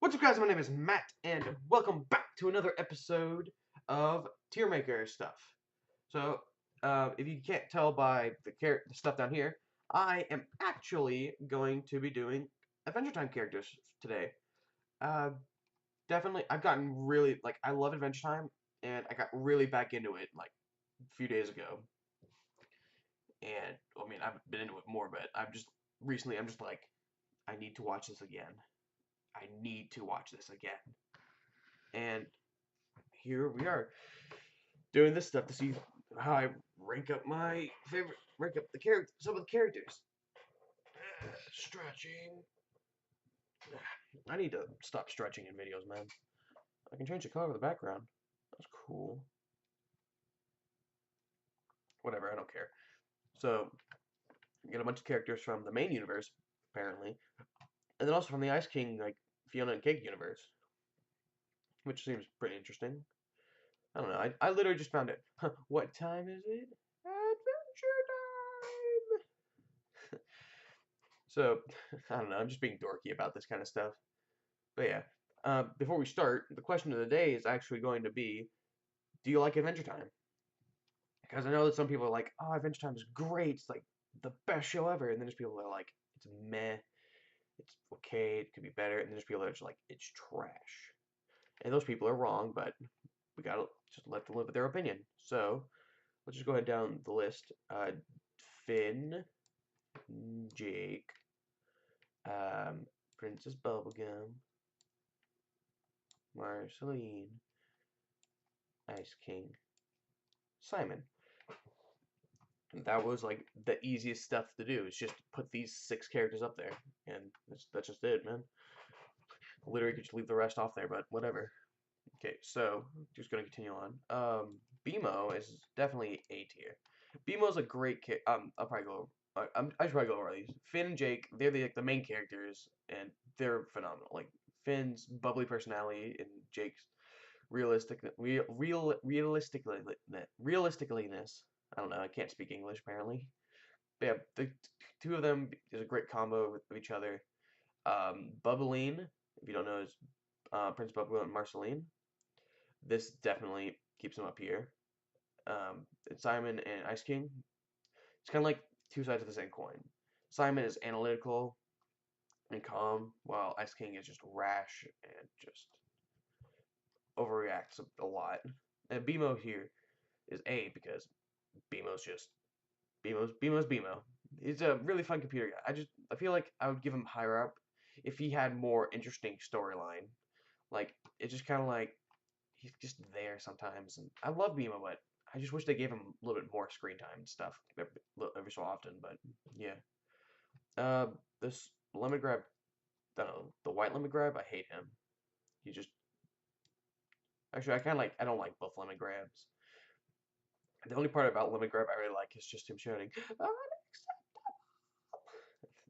What's up, guys? My name is Matt, and welcome back to another episode of Tier Maker stuff. So, if you can't tell by the stuff down here, I am actually going to be doing Adventure Time characters today. Uh, Definitely, I've gotten really I love Adventure Time, and I got really back into it like a few days ago. And I mean, I've been into it more, but I'm just like, I need to watch this again. I need to watch this again. And here we are doing this stuff to see how I rank up some of the characters. Stretching. I need to stop stretching in videos, man. I can change the color of the background. That's cool. Whatever, I don't care. So, you get a bunch of characters from the main universe, apparently, and then also from the Ice King, like Fiona and Cake universe, which seems pretty interesting. I don't know. I literally just found it. Huh, what time is it? Adventure time! So, I don't know, I'm just being dorky about this kind of stuff. But yeah, before we start, the question of the day is actually going to be, do you like Adventure Time? Because I know that some people are like, oh, Adventure Time is great, it's like the best show ever. And then there's people that are like, it's meh, it's okay, it could be better. And then there's people that are just like, it's trash. And those people are wrong, but we gotta just let them live with their opinion. So let's just go ahead down the list. Finn, Jake, Princess Bubblegum, Marceline, Ice King, Simon. And that was like the easiest stuff to do. Is just put these 6 characters up there, and that's just it, man. Literally, could just leave the rest off there, but whatever. Okay, so just gonna continue on. BMO is definitely A tier. BMO's a great kid. I'll probably go. I should probably go over these. Finn and Jake, they're the main characters, and they're phenomenal. Like Finn's bubbly personality and Jake's realisticalness. I don't know. I can't speak English apparently. But yeah, the two of them is a great combo with each other. Bubbeline, if you don't know, is Prince Bubblegum and Marceline. This definitely keeps them up here. And Simon and Ice King. It's kind of like two sides of the same coin. Simon is analytical and calm, while Ice King is just rash and just overreacts a lot. And BMO here is A because BMO's just BMO's BMO. He's a really fun computer guy. I feel like I would give him higher up if he had more interesting storyline. Like it's just kind of like he's just there sometimes, and I love BMO, but I just wish they gave him a little bit more screen time and stuff every so often. But yeah, uh, this lemon grab, I don't know, the white lemon grab, I hate him. He just actually I don't like both lemon grabs. The only part about lemon grab I really like is just him shouting,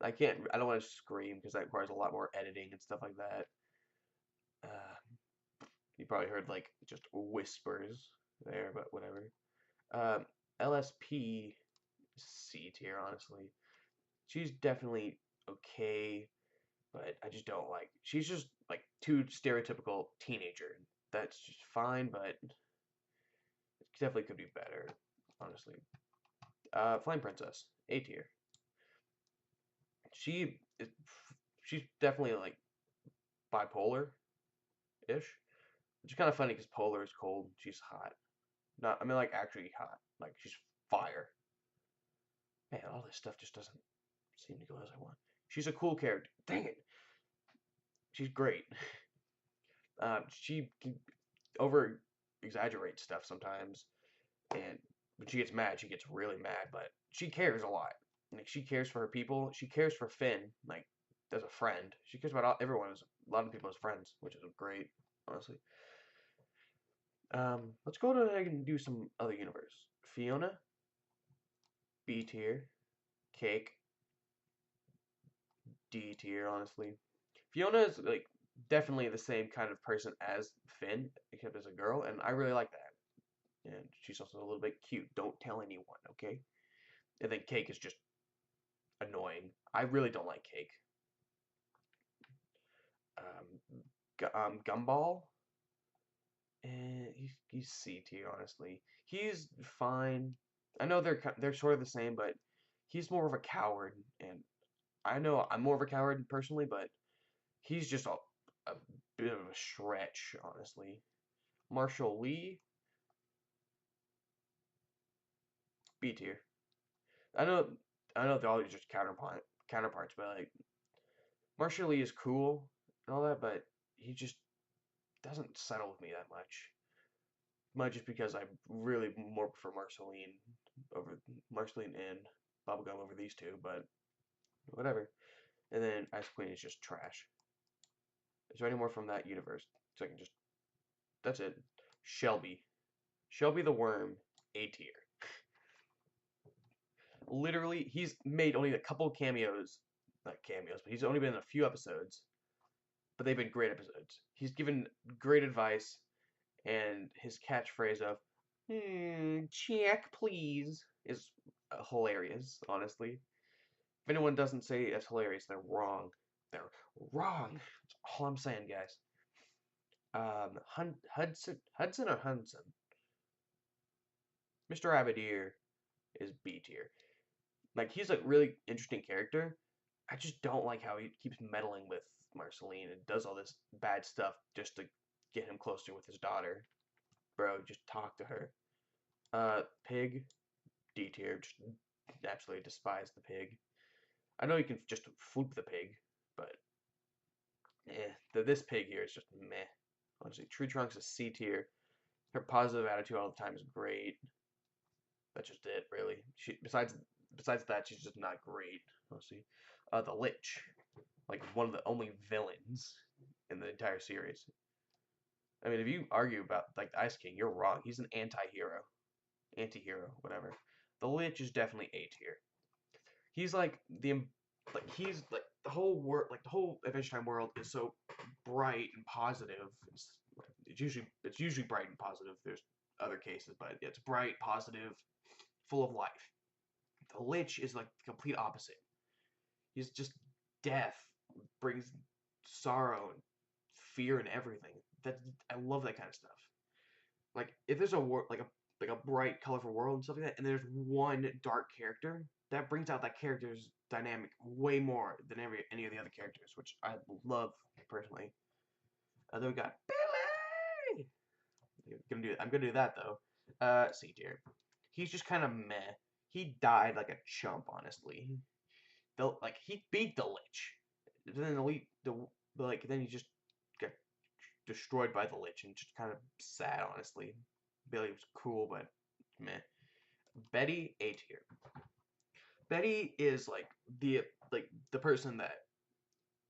I don't want to scream because that requires a lot more editing and stuff like that. Uh, you probably heard like just whispers there, but whatever. Um, LSP C tier, honestly. She's definitely okay, but I just don't like. She's just like too stereotypical teenager. That's just fine, but it definitely could be better, honestly. Flame Princess, A tier. She is, she's definitely like bipolar ish, which is kind of funny because polar is cold, she's hot. Not, I mean, like actually hot. Like she's fire. Man, all this stuff just doesn't seem to go as I want. She's a cool character. Dang it, she's great. She can over exaggerates stuff sometimes, and when she gets mad, she gets really mad. But she cares a lot. Like she cares for her people. She cares for Finn, like as a friend. She cares about everyone as a lot of people as friends, which is great, honestly. Let's go ahead and do some other universe. Fiona, B tier. Cake, D tier, honestly. Fiona is like definitely the same kind of person as Finn, except as a girl, and I really like that. And she's also a little bit cute. Don't tell anyone, okay? And then Cake is just annoying. I really don't like Cake. Gumball, and he's C tier, honestly. He's fine. I know they're sort of the same, but he's more of a coward, and I know I'm more of a coward personally, but he's just a bit of a stretch, honestly. Marshall Lee, B tier. I know I know they're all just counterparts, but like Marshall Lee is cool and all that, but he just doesn't settle with me that much. Might just because I really more prefer Marceline and Bubblegum over these two, but whatever. And then Ice Queen is just trash. Is there any more from that universe? So I can just that's it. Shelby. Shelby the Worm, A tier. Literally, he's made only a couple cameos, not cameos, but he's only been in a few episodes, but they've been great episodes. He's given great advice, and his catchphrase of check please is hilarious, honestly. If anyone doesn't say it's hilarious, they're wrong. They're wrong. That's all I'm saying, guys. Hudson or Hudson? Mr. Abadir is B tier. Like, he's a really interesting character. I just don't like how he keeps meddling with Marceline and does all this bad stuff just to get him closer with his daughter. Bro, just talk to her. Pig, D tier. Just absolutely despise the pig. I know you can just floop the pig, but this pig here is just meh. Honestly, Tree Trunks is C tier. Her positive attitude all the time is great. That's just it, really. Besides that, she's just not great. Honestly, the Lich, like one of the only villains in the entire series. I mean, if you argue about like the Ice King, you're wrong. He's an anti-hero, whatever. The Lich is definitely A tier. He's he's like the whole Adventure Time world is so bright and positive. It's usually bright and positive. There's other cases, but it's bright, positive, full of life. The Lich is like the complete opposite. He's just death, brings sorrow and fear and everything. That I love that kind of stuff. Like if there's like a bright, colorful world and stuff like that, and there's one dark character, that brings out that character's dynamic way more than any of the other characters, which I love personally. Then we got Billy. I'm gonna do that though. C tier. He's just kind of meh. He died like a chump, honestly. He beat the Lich. Then then he just got destroyed by the Lich, and just kind of sad, honestly. Billy was cool, but meh. Betty, A tier. Betty is the person that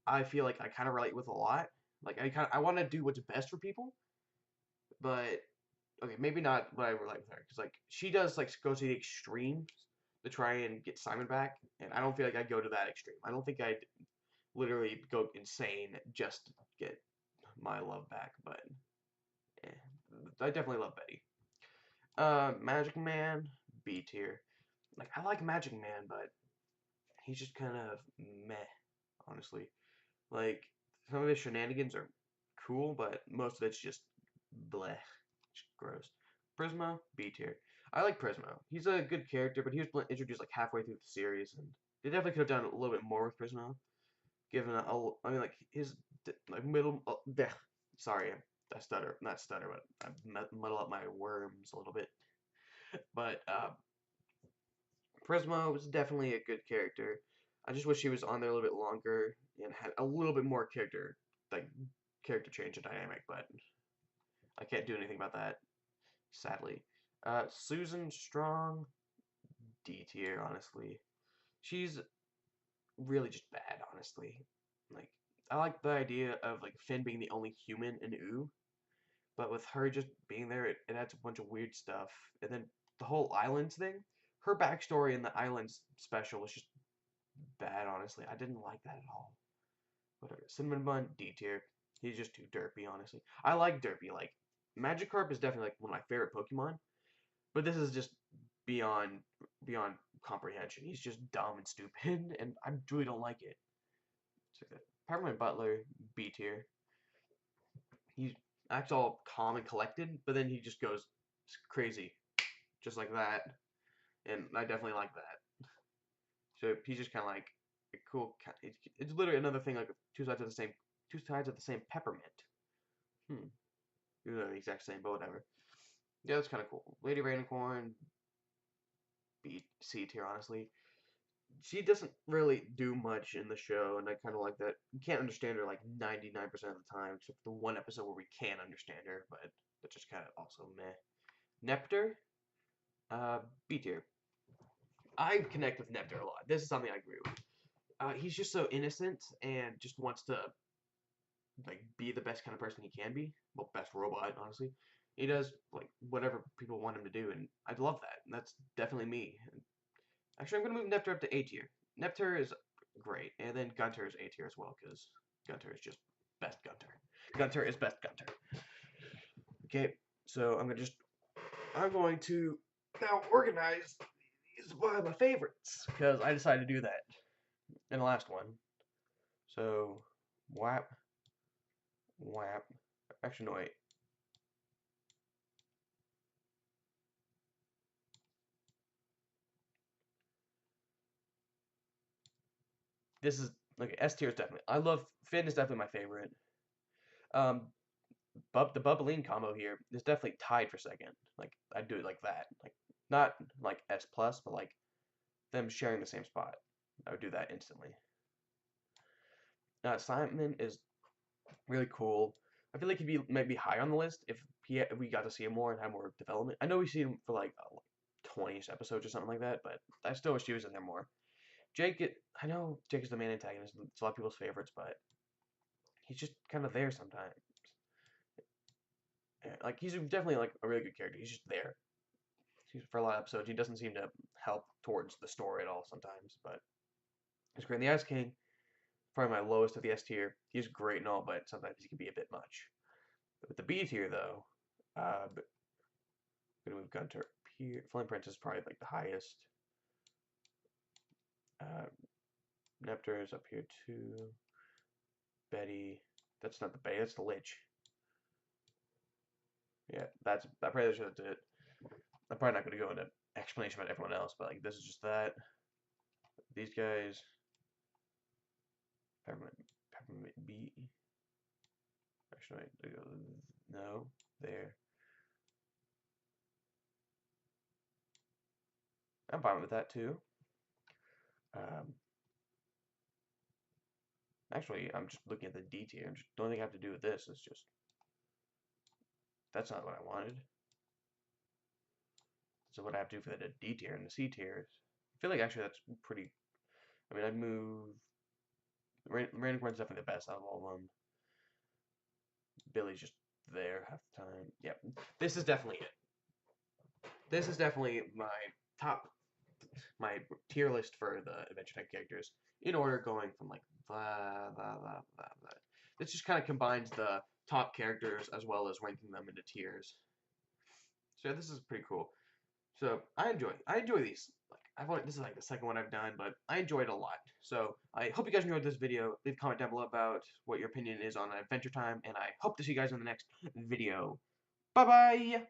I feel like I kind of relate with a lot. Like I want to do what's best for people, but okay, maybe not what I relate with her because like she does like go to the extremes to try and get Simon back, and I don't feel like I'd go to that extreme. I don't think I'd literally go insane just to get my love back, but eh, I definitely love Betty. Magic Man, B tier. Like I like Magic Man, but he's just kind of meh, honestly. Like some of his shenanigans are cool, but most of it's just bleh, just gross. Prisma, B tier. I like Prisma. He's a good character, but he was introduced like halfway through the series, and they definitely could have done a little bit more with Prisma. Given I mean, like his like middle. Sorry, I stutter, not stutter, but I muddle up my worms a little bit. But Prisma was definitely a good character. I just wish he was on there a little bit longer and had a little bit more like character change and dynamic. But I can't do anything about that, sadly. Susan Strong, D tier, honestly. She's really just bad, honestly. Like I like the idea of like Finn being the only human in Oo, but with her just being there, it adds a bunch of weird stuff. And then the whole islands thing, her backstory in the islands special was just bad, honestly. I didn't like that at all. Whatever. Cinnamon Bun, D tier. He's just too derpy, honestly. I like derpy. Like Magikarp is definitely like one of my favorite Pokemon, but this is just beyond beyond comprehension. He's just dumb and stupid, and I really don't like it. So, Peppermint Butler, B tier. He acts all calm and collected, but then he just goes crazy, just like that. And I definitely like that. So he's just kind of like a cool. It's literally another thing like two sides of the same peppermint. Hmm. They're the exact same, but whatever. Yeah, that's kind of cool. Lady Rainicorn, B C tier, honestly. She doesn't really do much in the show, and I kind of like that. You can't understand her like 99% of the time, except for the one episode where we can understand her, but that's just kind of also meh. Nepter, B tier. I connect with Nepter a lot. This is something I agree with. He's just so innocent and just wants to like be the best kind of person he can be. Well, best robot, honestly. He does like whatever people want him to do, and I love that. And that's definitely me. Actually, I'm gonna move Nepter up to A tier. Nepter is great, and then Gunter is A tier as well because Gunter is just best Gunter. Gunter is best Gunter. Okay, so I'm going to now organize these by my favorites because I decided to do that in the last one. So, WAP, WAP. Actually, no, wait. This is like S tier is definitely. I love Finn is definitely my favorite. Um, the Bubbaline combo here is definitely tied for second. Like I'd do it like that. Like not like S plus, but like them sharing the same spot. I would do that instantly. Simon is really cool. I feel like he'd be maybe high on the list if we got to see him more and have more development. I know we see him for like 20 episodes or something like that, but I still wish he was in there more. I know Jake is the main antagonist. It's a lot of people's favorites, but he's just kind of there sometimes. Yeah, like he's definitely like a really good character. He's just there. For a lot of episodes, he doesn't seem to help towards the story at all sometimes, but he's great. And the Ice King, probably my lowest of the S tier. He's great and all, but sometimes he can be a bit much. With the B tier though, I'm gonna move Gunter here. Flame Prince is probably like the highest. Uh, Nepter is up here too. Betty, that's not the Betty, that's the Lich. Yeah, I probably should have did it. I'm probably not gonna go into explanation about everyone else, but like this is just that. These guys, Peppermint B. Actually, no, there. I'm fine with that too. Um, actually, I'm just looking at the D tier. The only thing I have to do with this is just that's not what I wanted. So what I have to do for the D tier and the C tier is, I feel like actually that's pretty. I mean, I'd move. Random Corn's definitely the best out of all of them. Billy's just there half the time. Yep, this is definitely it. This is definitely my tier list for the Adventure Time characters in order, going from like blah blah blah blah blah. This just kind of combines the top characters as well as ranking them into tiers. So this is pretty cool. So I enjoy these. Like this is like the second one I've done, but I enjoyed it a lot. So I hope you guys enjoyed this video. Leave a comment down below about what your opinion is on Adventure Time, and I hope to see you guys in the next video. Bye bye.